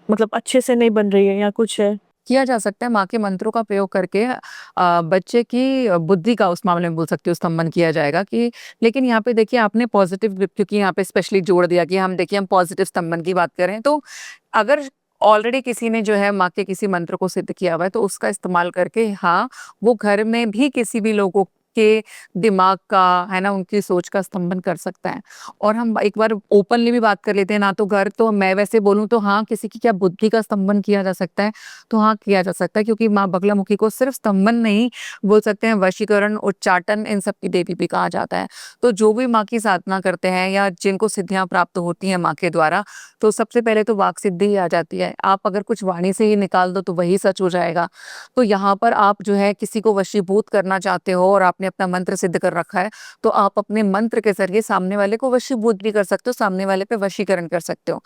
मतलब अच्छे से नहीं बन रही है, या कुछ है। किया जा सकता है माँ के मंत्रों का प्रयोग करके बच्चे की बुद्धि का उस मामले में बोल सकती हूँ स्तंभन किया जाएगा कि, लेकिन यहाँ पे देखिए आपने पॉजिटिव, क्योंकि यहाँ पे स्पेशली जोड़ दिया कि हम देखिए हम पॉजिटिव स्तंभन की बात करें, तो अगर ऑलरेडी किसी ने जो है माँ के किसी मंत्र को सिद्ध किया हुआ है तो उसका इस्तेमाल करके हाँ, वो घर में भी किसी भी लोगों के दिमाग का है ना, उनकी सोच का स्तंभन कर सकता है। और हम एक बार ओपनली भी बात कर लेते हैं ना, तो घर तो मैं वैसे बोलूँ तो हाँ, किसी की क्या बुद्धि का स्तंभन किया जा सकता है, तो हाँ किया जा सकता है, क्योंकि माँ बगलामुखी को सिर्फ स्तंभन नहीं बोल सकते हैं, वशीकरण, उच्चाटन, इन सब की देवी भी कहा जाता है। तो जो भी माँ की साधना करते हैं या जिनको सिद्धियां प्राप्त होती हैं माँ के द्वारा, तो सबसे पहले तो वाक सिद्धि ही आ जाती है। आप अगर कुछ वाणी से ही निकाल दो तो वही सच हो जाएगा। तो यहाँ पर आप जो है किसी को वशीभूत करना चाहते हो और आपने अपना मंत्र सिद्ध कर रखा है, तो आप अपने मंत्र के जरिए सामने वाले को वशीभूत भी कर सकते हो, सामने वाले पे वशीकरण कर सकते हो।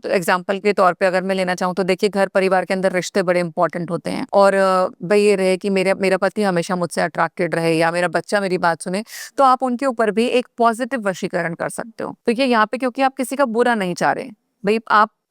एग्जाम्पल के तौर पे अगर मैं लेना चाहूँ तो देखिए घर परिवार के अंदर रिश्ते बड़े इंपॉर्टेंट होते हैं, और भाई ये रहे कि मेरा मेरा पति हमेशा मुझसे अट्रैक्टेड रहे या मेरा बच्चा मेरी बात सुने, तो आप उनके ऊपर भी एक पॉजिटिव वशीकरण कर सकते हो। तो ये यहाँ पे क्योंकि आप किसी का बुरा नहीं चाह रहे, भाई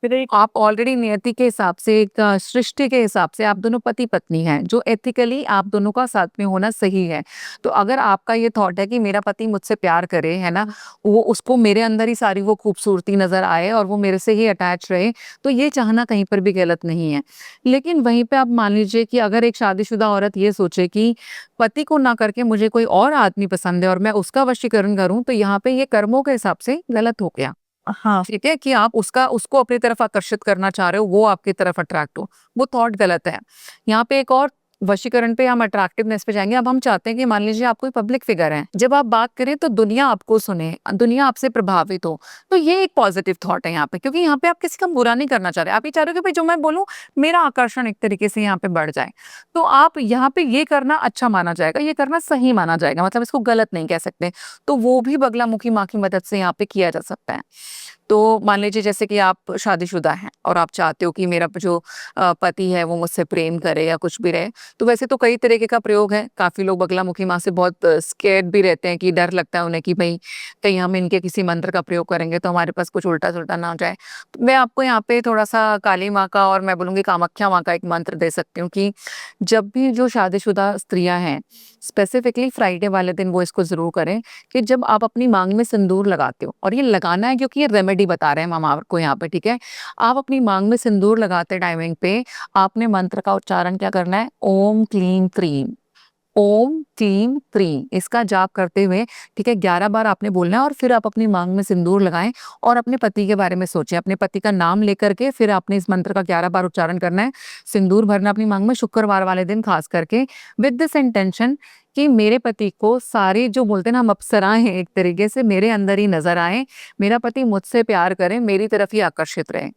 फिर एक आप ऑलरेडी नियति के हिसाब से, एक सृष्टि के हिसाब से आप दोनों पति पत्नी हैं, जो एथिकली आप दोनों का साथ में होना सही है। तो अगर आपका ये थॉट है कि मेरा पति मुझसे प्यार करे, है ना, वो उसको मेरे अंदर ही सारी वो खूबसूरती नजर आए और वो मेरे से ही अटैच रहे, तो ये चाहना कहीं पर भी गलत नहीं है। लेकिन वहीं पे आप मान लीजिए कि अगर एक शादीशुदा औरत ये सोचे कि पति को ना करके मुझे कोई और आदमी पसंद है और मैं उसका वशीकरण करूं, तो यहाँ पे ये कर्मों के हिसाब से गलत हो गया। हाँ, ठीक है कि आप उसको अपनी तरफ आकर्षित करना चाह रहे हो, वो आपकी तरफ अट्रैक्ट हो, वो थॉट गलत है। यहाँ पे एक और वशीकरण पे हम अट्रैक्टिवनेस पे जाएंगे। अब हम चाहते हैं कि मान लीजिए आप कोई पब्लिक फिगर हैं, जब आप बात करें तो दुनिया आपको सुने, दुनिया आपसे प्रभावित हो, तो ये एक पॉजिटिव थॉट है यहाँ पे, क्योंकि यहाँ पे आप किसी का बुरा नहीं करना चाह रहे, आप ये चाह रहे हो कि भाई जो मैं बोलूं मेरा आकर्षण एक तरीके से यहाँ पे बढ़ जाए, तो आप यहाँ पे ये करना अच्छा माना जाएगा, ये करना सही माना जाएगा, मतलब इसको गलत नहीं कह सकते। तो वो भी बगलामुखी माँ की मदद से यहाँ पे किया जा सकता है। तो मान लीजिए जैसे कि आप शादीशुदा हैं और आप चाहते हो कि मेरा जो पति है वो मुझसे प्रेम करे या कुछ भी रहे, तो वैसे तो कई तरीके का प्रयोग है। काफ़ी लोग बगलामुखी माँ से बहुत स्कैर्ड भी रहते हैं कि डर लगता है उन्हें कि भई कहीं हम इनके किसी मंत्र का प्रयोग करेंगे तो हमारे पास कुछ उल्टा-सुल्टा ना हो जाए। तो मैं आपको यहाँ पे थोड़ा-सा काली माँ का और मैं बोलूँगी कामाख्या माँ का एक मंत्र दे सकती हूँ कि जब भी जो शादीशुदा स्त्रियाँ हैं, स्पेसिफिकली फ्राइडे वाले दिन वो इसको ज़रूर करें कि जब आप अपनी माँग में सिंदूर लगाते हो, और ये लगाना है क्योंकि ये रेमेडी बता रहे हैं मामा आपको यहाँ पे, ठीक है? आप अपनी माँग में सिंदूर लगाते टाइमिंग पे आपने मंत्र का उच्चारण क्या करना है? ओम क्लीम क्रीम, ओम क्लीम क्रीम, इसका जाप करते हुए, ठीक है, 11 बार आपने बोलना है और फिर आप अपनी मांग में सिंदूर लगाएं और अपने पति के बारे में सोचें। अपने पति का नाम लेकर के फिर आपने इस मंत्र का 11 बार उच्चारण करना है, सिंदूर भरना अपनी मांग में शुक्रवार वाले दिन खास करके, विद दिस इंटेंशन कि मेरे पति को सारी जो बोलते हैं ना हम अप्सराएं हैं एक तरीके से मेरे अंदर ही नजर आए, मेरा पति मुझसे प्यार करे, मेरी तरफ ही आकर्षित रहे।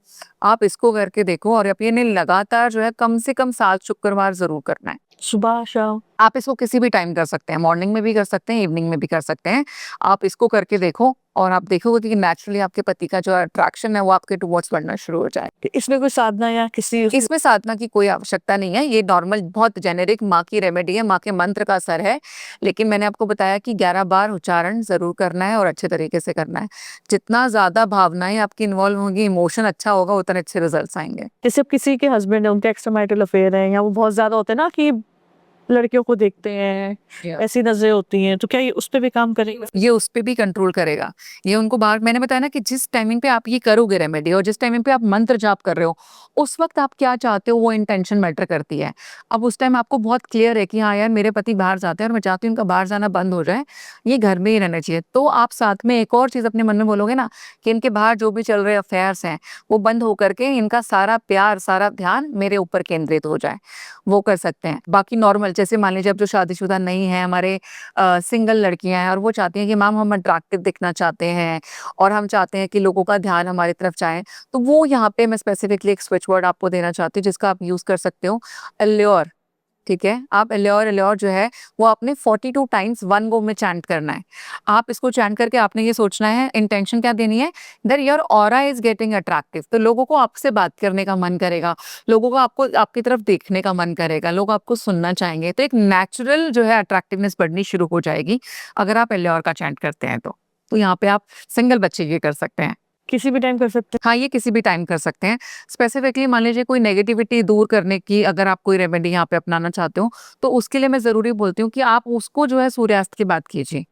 आप इसको करके देखो और आप ये नहीं लगातार जो है कम से कम 7 शुक्रवार जरूर करना है। सुबह शाम? आप इसको किसी भी टाइम कर सकते हैं, मॉर्निंग में भी कर सकते हैं, इवनिंग में भी कर सकते हैं। आप इसको करके देखो और आप देखोगे कि नेचुरली आपके पति का जो अट्रैक्शन है वो आपके टुवर्ड्स बढ़ना शुरू हो जाए। इसमें कोई साधना या किसी इसमें साधना की कोई आवश्यकता नहीं है, ये नॉर्मल बहुत जेनेरिक माँ की रेमेडी है, माँ के मंत्र का असर है। लेकिन मैंने आपको बताया कि 11 बार उच्चारण ज़रूर करना है और अच्छे तरीके से करना है। जितना ज़्यादा भावनाएँ आपकी इन्वॉल्व होंगी, इमोशन अच्छा होगा, उतने अच्छे रिजल्ट्स आएँगे। जैसे अब किसी के हस्बैंड है, उनका एक्स्ट्रा मैरिटल अफेयर है या वो बहुत ज्यादा होते हैं ना कि लड़कियों को देखते हैं, ऐसी नजरें होती हैं, तो क्या ये उस पे भी काम करेगा? ये उस पे भी कंट्रोल करेगा। ये उनको बाहर मैंने बताया ना कि जिस टाइमिंग पे आप ये करोगे रेमेडी और जिस टाइमिंग पे आप मंत्र जाप कर रहे हो, उस वक़्त आप क्या चाहते हो वो इंटेंशन मैटर करती है। अब उस टाइम आपको बहुत क्लियर है कि हाँ यार मेरे पति बाहर जाते हैं और मैं चाहती हूँ उनका बाहर जाना बंद हो जाए, ये घर में ही रहना चाहिए। तो आप साथ में एक और चीज़ अपने मन में बोलोगे ना कि इनके बाहर जो भी चल रहे अफेयर्स हैं, वो बंद हो कर के इनका सारा प्यार, सारा ध्यान मेरे ऊपर केंद्रित हो जाए, वो कर सकते हैं। बाकी नॉर्मल जैसे मान लीजिए अब जो शादीशुदा नहीं है, हमारे सिंगल लड़कियां हैं और वो चाहती हैं कि मैम हम अट्रैक्टिव दिखना चाहते हैं और हम चाहते हैं कि लोगों का ध्यान हमारी तरफ जाए, तो वो यहाँ पे मैं स्पेसिफिकली एक स्विच वर्ड आपको देना चाहती हूँ जिसका आप यूज कर सकते हो, एल्योर। ठीक है, आप एल्योर एल्योर जो है वो आपने 42 टाइम्स वन गो में चैंट करना है। आप इसको चैंट करके आपने ये सोचना है, इंटेंशन क्या देनी है, that your aura is getting attractive, तो लोगों को आपसे बात करने का मन करेगा, लोगों को आपको आपकी तरफ देखने का मन करेगा, लोग आपको सुनना चाहेंगे, तो एक नेचुरल जो है अट्रैक्टिवनेस बढ़नी शुरू हो जाएगी अगर आप एल्योर का चैंट करते हैं तो यहाँ पे आप सिंगल बच्चे ये कर सकते हैं। किसी भी टाइम कर सकते हैं? हाँ, ये किसी भी टाइम कर सकते हैं। स्पेसिफिकली मान लीजिए कोई नेगेटिविटी दूर करने की अगर आप कोई रेमेडी यहाँ पे अपनाना चाहते हो, तो उसके लिए मैं ज़रूरी बोलती हूँ कि आप उसको जो है सूर्यास्त के बाद कीजिए।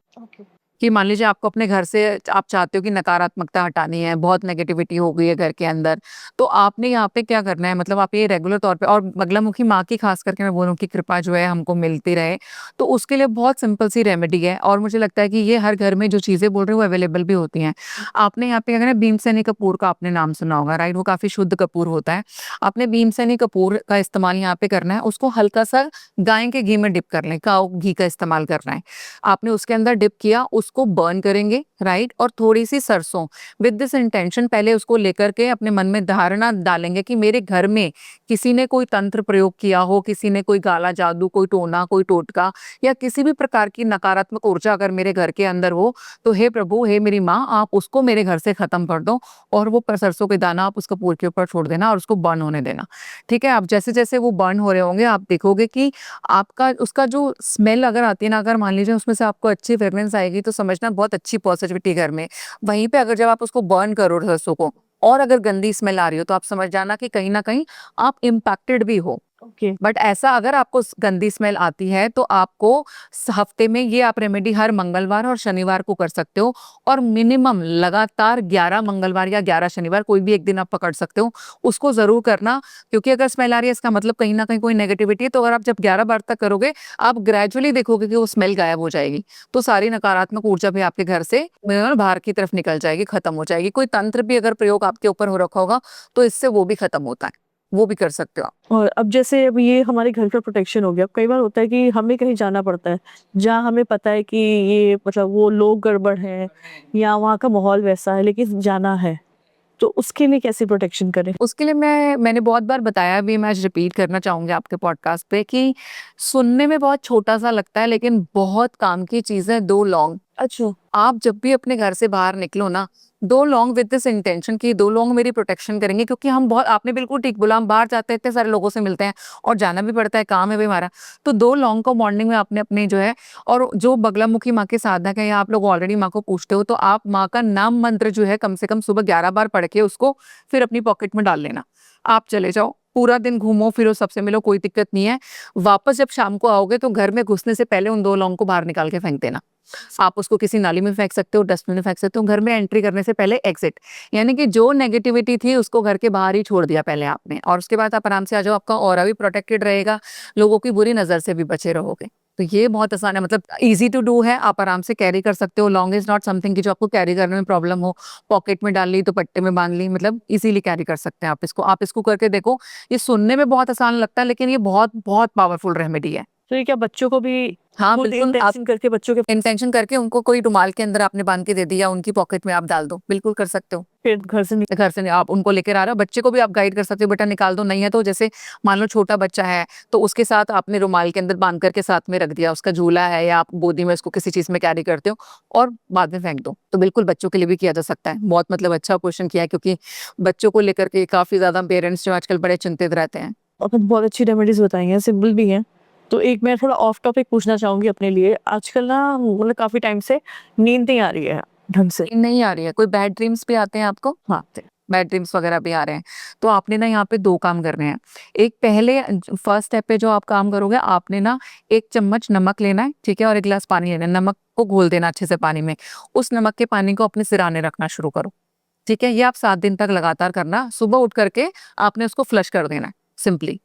कि मान लीजिए आपको अपने घर से आप चाहते हो कि नकारात्मकता हटानी है, बहुत नेगेटिविटी हो गई है घर के अंदर, तो आपने यहाँ पे क्या करना है, मतलब आप ये रेगुलर तौर पे और बगलामुखी माँ की खास करके मैं बोलूँ कि कृपा जो है हमको मिलती रहे, तो उसके लिए बहुत सिंपल सी रेमेडी है और मुझे लगता है कि ये हर घर में जो चीज़ें बोल रहे हैं वो अवेलेबल भी होती हैं। आपने यहाँ पे क्या करना है, भीमसेनी कपूर का आपने नाम सुना होगा, राइट? वो काफ़ी शुद्ध कपूर होता है। आपने भीमसेनी कपूर का इस्तेमाल यहाँ पे करना है, उसको हल्का सा गाय के घी में डिप कर लें, काऊ घी का इस्तेमाल करना है। आपने उसके अंदर डिप किया, उसको बर्न करेंगे, राइट? और थोड़ी-सी सरसों, विद दिस इंटेंशन पहले उसको लेकर के अपने मन में धारणा डालेंगे कि मेरे घर में किसी ने कोई तंत्र प्रयोग किया हो, किसी ने कोई काला जादू, कोई टोना, कोई टोटका या किसी भी प्रकार की नकारात्मक ऊर्जा अगर मेरे घर के अंदर हो, तो हे प्रभु, हे मेरी माँ, आप उसको मेरे घर से खत्म कर दो और वो सरसों के दाना आप उस कपूर के ऊपर छोड़ देना और उसको बर्न होने देना। ठीक है? अब जैसे-जैसे वो बर्न हो रहे होंगे, आप देखोगे कि आपका उसका जो स्मेल अगर आती है ना, अगर मान लीजिए उसमें से आपको अच्छी फ्रेग्रेंस आएगी तो समझना बहुत अच्छी पॉजिटिविटी घर में। वहीं पे अगर जब आप उसको बर्न करो सरसों को और अगर गंदी स्मेल आ रही हो तो आप समझ जाना कि कहीं न कहीं आप इम्पैक्टेड भी हो। ओके। बट ऐसा अगर आपको गंदी स्मेल आती है तो आपको हफ्ते में ये आप रेमेडी हर मंगलवार और शनिवार को कर सकते हो और मिनिमम लगातार 11 मंगलवार या 11 शनिवार कोई भी एक दिन आप पकड़ सकते हो, उसको जरूर करना। क्योंकि अगर स्मेल आ रही है इसका मतलब कहीं ना कहीं कोई नेगेटिविटी है, तो अगर आप जब 11 बार तक करोगे आप ग्रेजुअली देखोगे कि वो स्मेल गायब हो जाएगी, तो सारी नकारात्मक ऊर्जा भी आपके घर से बाहर की तरफ निकल जाएगी, खत्म हो जाएगी। कोई तंत्र भी अगर प्रयोग आपके ऊपर हो रखा होगा तो इससे वो भी खत्म होता है, वो भी कर सकते हो आप। और अब जैसे अब ये हमारे घर का प्रोटेक्शन हो गया, अब कई बार होता है कि हमें कहीं जाना पड़ता है जहाँ हमें पता है कि ये मतलब वो लोग गड़बड़ हैं या वहाँ का माहौल वैसा है, लेकिन जाना है, तो उसके लिए कैसे प्रोटेक्शन करें? उसके लिए मैंने बहुत बार बताया भी, मैं आज रिपीट करना चाहूंगी आपके पॉडकास्ट पे कि सुनने में बहुत छोटा सा लगता है लेकिन बहुत काम की चीज है, 2 लौंग। अच्छा। आप जब भी अपने घर से बाहर निकलो ना, 2 लौंग विद दिस इंटेंशन कि 2 लौंग मेरी प्रोटेक्शन करेंगे, क्योंकि हम बहुत, आपने बिल्कुल ठीक बोला, हम बाहर जाते हैं, इतने सारे लोगों से मिलते हैं और जाना भी पड़ता है, काम है भाई हमारा। तो 2 लौंग को मॉर्निंग में आपने अपने जो है, और जो बगलामुखी माँ के साधक है या आप लोग ऑलरेडी माँ को पूछते हो, तो आप माँ का नाम मंत्र जो है कम से कम सुबह 11 बार पढ़ के उसको फिर अपनी पॉकेट में डाल लेना। आप चले जाओ, पूरा दिन घूमो फिरो, सबसे मिलो, कोई दिक्कत नहीं है। वापस जब शाम को आओगे तो घर में घुसने से पहले उन 2 लौंग को बाहर निकाल के फेंक देना। आप उसको किसी नाली में फेंक सकते हो, डस्टबिन में फेंक सकते हो, घर में एंट्री करने से पहले एग्जिट, यानी कि जो नेगेटिविटी थी उसको घर के बाहर ही छोड़ दिया पहले आपने, और उसके बाद आप आराम से आ जाओ, आपका ऑरा भी प्रोटेक्टेड रहेगा, लोगों की बुरी नजर से भी बचे रहोगे। तो ये बहुत आसान है, मतलब इजी टू डू है, आप आराम से कैरी कर सकते हो। लॉन्ग इज नॉट समथिंग कि जो आपको कैरी करने में प्रॉब्लम हो, पॉकेट में डाल ली तो पट्टे में बांध ली, मतलब इजीली कैरी कर सकते हैं आप इसको करके देखो। ये सुनने में बहुत आसान लगता है लेकिन ये बहुत बहुत पावरफुल रेमेडी है। तो ये क्या बच्चों को भी हाँ खुद बिल्कुल, आप इंटेंशन करके बच्चों के इंटेंशन करके उनको कोई रुमाल के अंदर आपने बांध के दे दिया, उनकी पॉकेट में आप डाल दो, बिल्कुल कर सकते हो। फिर घर से घर से नहीं, आप उनको लेकर आ रहे हो, बच्चे को भी आप गाइड कर सकते हो, बेटा निकाल दो, नहीं है तो जैसे मान लो छोटा बच्चा है तो उसके साथ आपने रुमाल के अंदर बांध करके साथ में रख दिया, उसका झूला है या आप गोदी में उसको किसी चीज में कैरी करते हो और बाद में फेंक दो। तो बिल्कुल बच्चों के लिए भी किया जा सकता है। बहुत मतलब अच्छा क्वेश्चन किया है, क्योंकि बच्चों को लेकर के काफी ज्यादा पेरेंट्स जो आजकल बड़े चिंतित रहते हैं। आपने बहुत अच्छी रेमेडीज बताई हैं, सिंपल भी हैं। तो एक मैं थोड़ा ऑफ टॉपिक पूछना चाहूंगी अपने लिए। आजकल ना मतलब काफी टाइम से नींद नहीं आ रही है ढंग से। नहीं आ रही है, कोई बैड ड्रीम्स भी आते हैं आपको? हाँ। बैड ड्रीम्स वगैरह भी आ रहे हैं, तो आपने ना यहाँ पे 2 काम करने हैं। एक पहले फर्स्ट स्टेप पे जो आप काम करोगे, आपने ना 1 चम्मच नमक लेना है, ठीक है, और 1 गिलास पानी लेना है। नमक को घोल देना अच्छे से पानी में, उस नमक के पानी को अपने सिराने रखना शुरू करो, ठीक है। ये आप 7 दिन तक लगातार करना, सुबह उठ करके आपने उसको फ्लश कर देना है सिंपली।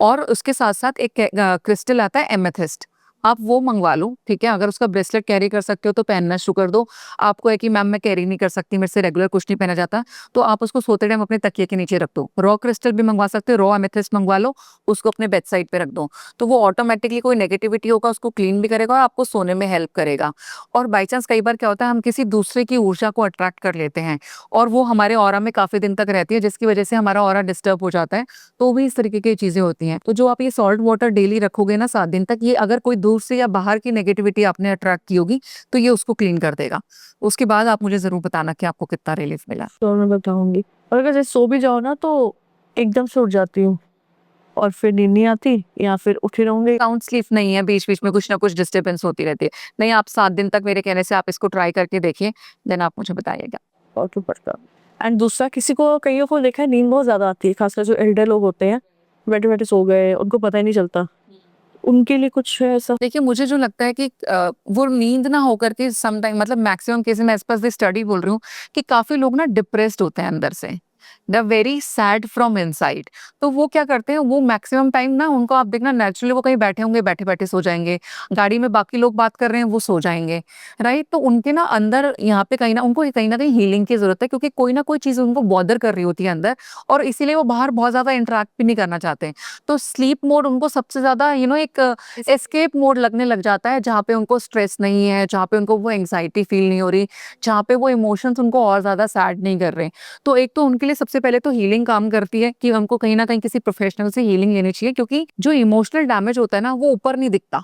और उसके साथ साथ एक क्रिस्टल आता है एमेथिस्ट, आप वो मंगवा लो, ठीक है। अगर उसका ब्रेसलेट कैरी कर सकते हो तो पहनना शुरू कर दो। आपको है कि मैम मैं कैरी नहीं कर सकती, मेरे से रेगुलर कुछ नहीं पहना जाता, तो आप उसको सोते टाइम अपने तकिए के नीचे रख दो। रॉ क्रिस्टल भी मंगवा सकते हो, रॉ एमेथिस्ट मंगवा लो, उसको अपने बेड साइड पे रख दो, तो वो ऑटोमेटिकली कोई नेगेटिविटी होगा उसको क्लीन भी करेगा और आपको सोने में हेल्प करेगा। और बाई चांस कई बार क्या होता है, हम किसी दूसरे की ऊर्जा को अट्रैक्ट कर लेते हैं और वो हमारे ऑरा में काफी दिन तक रहती है, जिसकी वजह से हमारा ऑरा डिस्टर्ब हो जाता है। तो भी इस तरीके की चीजें होती हैं। तो जो आप ये सॉल्ट वाटर डेली रखोगे ना 7 दिन तक, ये अगर कोई दूर से या बाहर की नेगेटिविटी आपने अट्रैक्ट की होगी तो ये उसको क्लीन कर देगा। उसके बाद आप मुझे जरूर बताना कि आपको कितना रिलीफ मिला। तो मैं बताऊंगी। और अगर जैसे सो भी जाओ ना तो एकदम से उठ जाती हूँ और फिर नींद नहीं आती, या फिर उठी रहूंगी। साउंड स्लीप नहीं है, बीच बीच में कुछ ना कुछ डिस्टर्बेंस होती रहती है। नहीं, आप 7 दिन तक मेरे कहने से आप इसको ट्राई करके देखिए, देन आप मुझे बताइएगा। और क्यों पड़ता। एंड दूसरा, किसी को कईयों को देखा है नींद बहुत ज्यादा आती है, खासकर जो एल्डर लोग होते हैं, बैठे बैठे सो गए, उनको पता ही नहीं चलता। उनके लिए कुछ है ऐसा? देखिए मुझे जो लगता है कि वो नींद ना होकर के सम टाइम, मतलब मैक्सिमम केस में एज पर द स्टडी बोल रही हूँ कि काफी लोग ना डिप्रेस्ड होते हैं अंदर से, the very sad from inside. तो वो क्या करते हैं, वो मैक्सिमम टाइम ना उनको आप देखना नेचुरली वो कहीं बैठे होंगे, बैठे बैठे सो जाएंगे, गाड़ी में बाकी लोग बात कर रहे हैं वो सो जाएंगे, राइट। तो उनके ना अंदर यहाँ पे कहीं ना कहीं हीलिंग की जरूरत है, क्योंकि कोई ना कोई चीज उनको बॉदर कर रही होती है अंदर, और इसीलिए वो बाहर बहुत ज्यादा इंटरेक्ट भी नहीं करना चाहते। तो स्लीप मोड उनको सबसे ज्यादा एक एस्केप मोड लगने लग जाता है, जहाँ पे उनको स्ट्रेस नहीं है, जहाँ पे उनको वो एंग्जाइटी फील नहीं हो रही, जहाँ पे वो इमोशंस उनको और ज्यादा सैड नहीं कर रहे। तो एक तो उनके लिए सबसे पहले तो हीलिंग काम करती है कि हमको कहीं ना कहीं किसी प्रोफेशनल से हीलिंग लेनी चाहिए, क्योंकि जो इमोशनल डैमेज होता है ना वो ऊपर नहीं दिखता,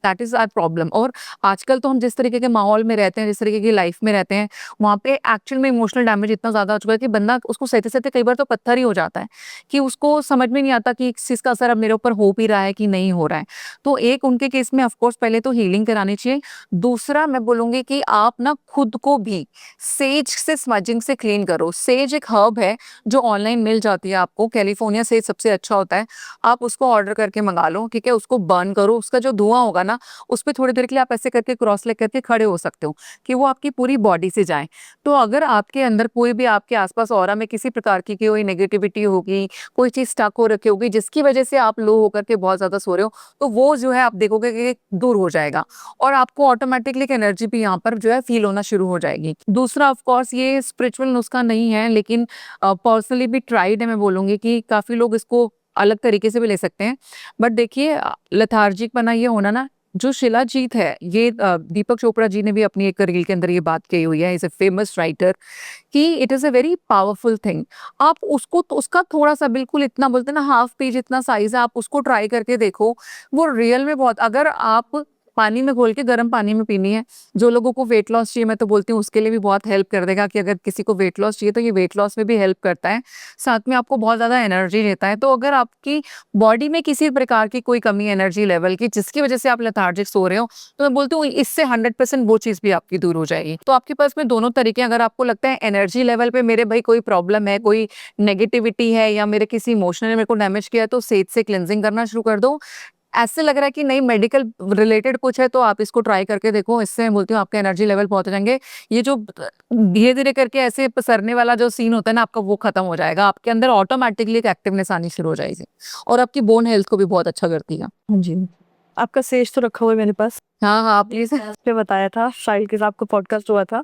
दैट इज आवर प्रॉब्लम। और आजकल तो हम जिस तरीके के माहौल में रहते हैं, जिस तरीके की लाइफ में रहते हैं, वहाँ पे एक्चुअल में इमोशनल डैमेज इतना ज्यादा हो चुका है कि बंदा उसको सहते सहते कई बार तो पत्थर ही हो जाता है, कि उसको समझ में नहीं आता कि इस चीज का असर अब मेरे ऊपर हो भी रहा है कि नहीं हो रहा है। तो एक उनके केस में ऑफकोर्स पहले तो हीलिंग करानी चाहिए। दूसरा मैं बोलूंगी कि आप ना खुद को भी सेज से स्मजिंग से क्लीन करो। सेज एक हर्ब है जो ऑनलाइन मिल जाती है आपको, कैलिफोर्निया सेज सबसे अच्छा होता है, आप उसको ऑर्डर करके मंगा लो, ठीक है। उसको बर्न करो, उसका जो धुआं होगा ना उस पर थोड़ी देर के लिए आप ऐसे करके क्रॉस लेग करके खड़े हो सकते हो कि वो आपकी पूरी बॉडी से जाए। तो अगर आपके अंदर कोई भी आपके आसपास ऑरा में किसी प्रकार की कोई नेगेटिविटी होगी, कोई चीज स्टक हो रखी होगी जिसकी वजह से आप लो होकर के बहुत ज्यादा सो रहे हो, तो वो जो है आप देखोगे कि दूर हो जाएगा और आपको ऑटोमेटिकली एक एनर्जी भी यहाँ पर जो है फील होना शुरू हो जाएगी। दूसरा ऑफ कोर्स ये स्पिरिचुअल नुस्खा नहीं है, लेकिन पर्सनली भी ट्राइड है, मैं बोलूंगी कि काफी लोग इसको अलग तरीके से भी ले सकते हैं। बट देखिए लथार्जिक बना ये होना ना, जो शिलाजीत है, ये दीपक चोपड़ा जी ने भी अपनी एक रील के अंदर ये बात कही हुई है, इज ए फेमस राइटर, कि it is a very powerful thing. आप उसको तो उसका थोड़ा सा बिल्कुल इतना बोलते हैं ना हाफ पेज इतना साइज है, आप उसको ट्राई करके देखो, वो रियल में बहुत, अगर आप पानी में घोल के गर्म पानी में पीनी है। जो लोगों को वेट लॉस चाहिए, मैं तो बोलती हूँ उसके लिए भी बहुत हेल्प कर देगा कि अगर किसी को वेट लॉस चाहिए तो ये वेट लॉस में भी हेल्प करता है, साथ में आपको बहुत ज़्यादा एनर्जी देता है। तो अगर आपकी बॉडी में किसी प्रकार की कोई कमी एनर्जी लेवल की जिसकी वजह से आप लेथार्जिक सो रहे हो, तो मैं बोलती हूँ इससे 100% वो चीज़ भी आपकी दूर हो जाएगी। तो आपके पास में दोनों तरीके हैं। अगर आपको लगता है एनर्जी लेवल पे मेरे भाई कोई प्रॉब्लम है, कोई नेगेटिविटी है या मेरे किसी इमोशन ने मेरे को डैमेज किया है, तो सेज से क्लेंजिंग करना शुरू कर दो। ऐसे लग रहा है कि नहीं मेडिकल रिलेटेड कुछ है, तो आप इसको ट्राई करके देखो। इससे मैं बोलती हूँ आपके एनर्जी लेवल बहुत हो जाएंगे। ये जो धीरे-धीरे करके ऐसे पसरने वाला जो सीन होता है ना आपका, वो खत्म हो जाएगा। आपके अंदर ऑटोमैटिकली एक एक्टिवनेस आनी शुरू हो जाएगी और आपकी बोन हेल्थ को भी बहुत अच्छा करती है। हाँ जी। आपका सेज तो रखा हुआ है मेरे पास, हाँ, हाँ, प्लीज़ पे बताया था साहिल के साथ आपका पॉडकास्ट हुआ था।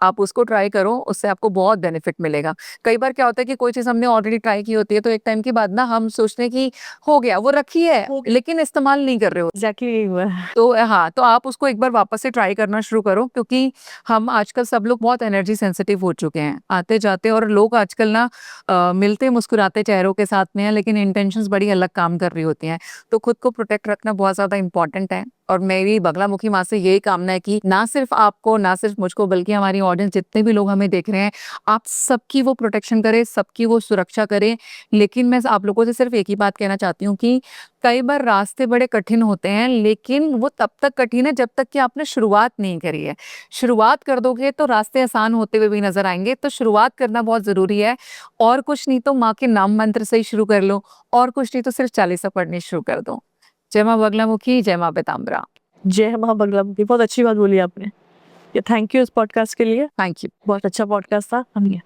आप उसको ट्राई करो, उससे आपको बहुत बेनिफिट मिलेगा। कई बार क्या होता है कि कोई चीज़ हमने ऑलरेडी ट्राई की होती है, तो एक टाइम के बाद ना हम सोचते हैं कि हो गया, वो रखी है, लेकिन इस्तेमाल नहीं कर रहे हो। एग्जैक्टली यही हुआ है। तो हाँ, तो आप उसको एक बार वापस से ट्राई करना शुरू करो, क्योंकि हम आजकल सब लोग बहुत एनर्जी सेंसिटिव हो चुके हैं, आते-जाते। और लोग आजकल ना मिलते मुस्कुराते चेहरों के साथ में हैं, लेकिन इंटेंशंस बड़ी अलग काम कर रही होती हैं। तो खुद को प्रोटेक्ट रखना बहुत ज़्यादा इम्पोर्टेंट है। और मेरी बगलामुखी माँ से यही कामना है कि ना सिर्फ आपको, ना सिर्फ मुझको, बल्कि हमारी ऑडियंस जितने भी लोग हमें देख रहे हैं, आप सबकी वो प्रोटेक्शन करें, सबकी वो सुरक्षा करें। लेकिन मैं आप लोगों से सिर्फ एक ही बात कहना चाहती हूँ कि कई बार रास्ते बड़े कठिन होते हैं, लेकिन वो तब तक कठिन है जब तक कि आपने शुरुआत नहीं करी है। शुरुआत कर दोगे तो रास्ते आसान होते हुए भी नज़र आएँगे, तो शुरुआत करना बहुत ज़रूरी है। और कुछ नहीं तो माँ के नाम मंत्र से ही शुरू कर लो, और कुछ नहीं तो सिर्फ चालीसा पढ़नी शुरू कर दो। जय माँ बगलामुखी, जय माँ पीताम्बरा। जय मां बगलामुखी, बहुत अच्छी बात बोली आपने। थैंक यू इस पॉडकास्ट के लिए, थैंक यू। बहुत अच्छा पॉडकास्ट था। हम